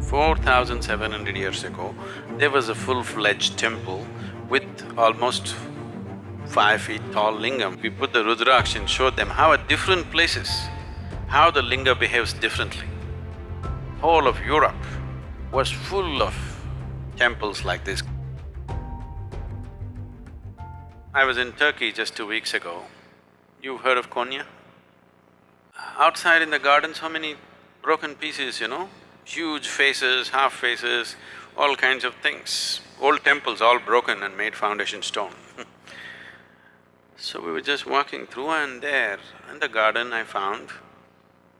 4,700 years ago, there was a full-fledged temple with almost 5 feet tall lingam. We put the Rudraksh and showed them how at different places, how the linga behaves differently. Whole of Europe was full of temples like this. I was in Turkey just 2 weeks ago. You've heard of Konya? Outside in the garden, so many broken pieces, huge faces, half faces, all kinds of things. Old temples all broken and made foundation stone. So we were just walking through and there in the garden I found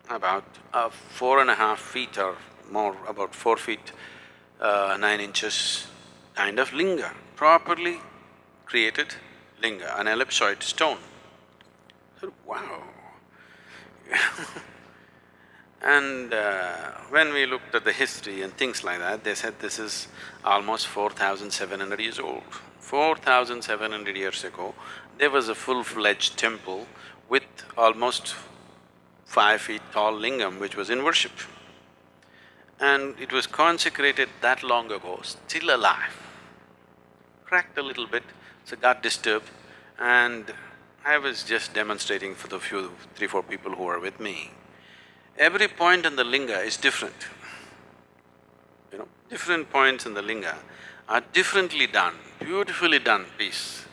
about 4.5 feet or more, about 4 feet 9 inches kind of linga, properly created linga, an ellipsoid stone. So, wow. And when we looked at the history and things like that, they said this is almost 4,700 years old. 4,700 years ago, there was a full-fledged temple with almost 5 feet tall lingam which was in worship. And it was consecrated that long ago, still alive. Cracked a little bit, so got disturbed, and I was just demonstrating for the few, 3-4 people who were with me. Every point in the linga is different. Different points in the linga are differently done, beautifully done piece.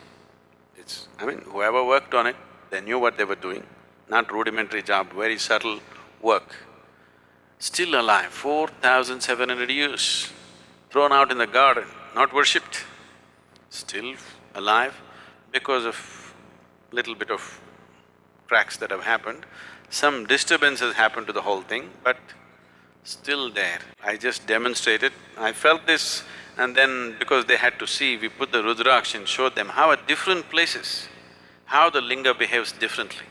Whoever worked on it, they knew what they were doing, not rudimentary job, very subtle work. Still alive, 4,700 years, thrown out in the garden, not worshipped, still alive because of little bit of cracks that have happened. Some disturbances happened to the whole thing, but still there. I just demonstrated, I felt this, and then because they had to see, we put the Rudraksh and showed them how at different places, how the linga behaves differently.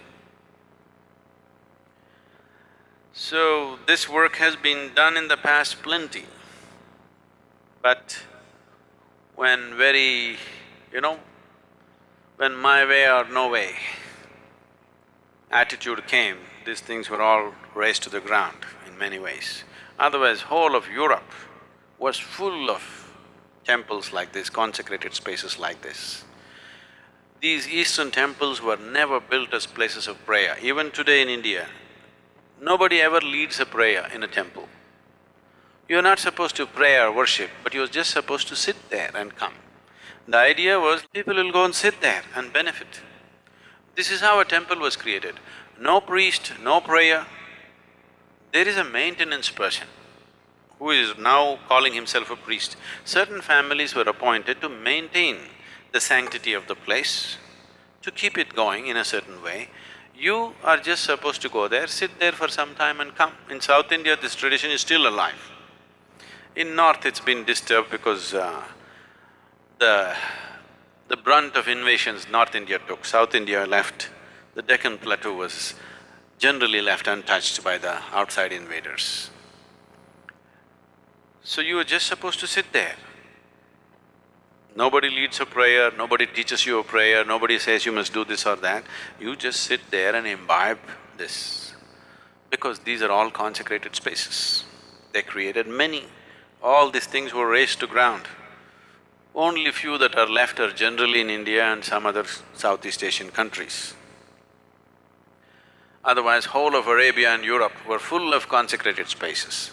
So, this work has been done in the past plenty, but when when my way or no way attitude came, these things were all razed to the ground in many ways. Otherwise, whole of Europe was full of temples like this, consecrated spaces like this. These eastern temples were never built as places of prayer. Even today in India, nobody ever leads a prayer in a temple. You're not supposed to pray or worship, but you're just supposed to sit there and come. The idea was people will go and sit there and benefit. This is how a temple was created. No priest, no prayer. There is a maintenance person who is now calling himself a priest. Certain families were appointed to maintain the sanctity of the place, to keep it going in a certain way. You are just supposed to go there, sit there for some time and come. In South India, this tradition is still alive. In North, it's been disturbed because the brunt of invasions North India took, South India left. The Deccan Plateau was generally left untouched by the outside invaders. So you were just supposed to sit there. Nobody leads a prayer, nobody teaches you a prayer, nobody says you must do this or that. You just sit there and imbibe this, because these are all consecrated spaces. They created many. All these things were razed to ground. Only few that are left are generally in India and some other Southeast Asian countries. Otherwise, whole of Arabia and Europe were full of consecrated spaces.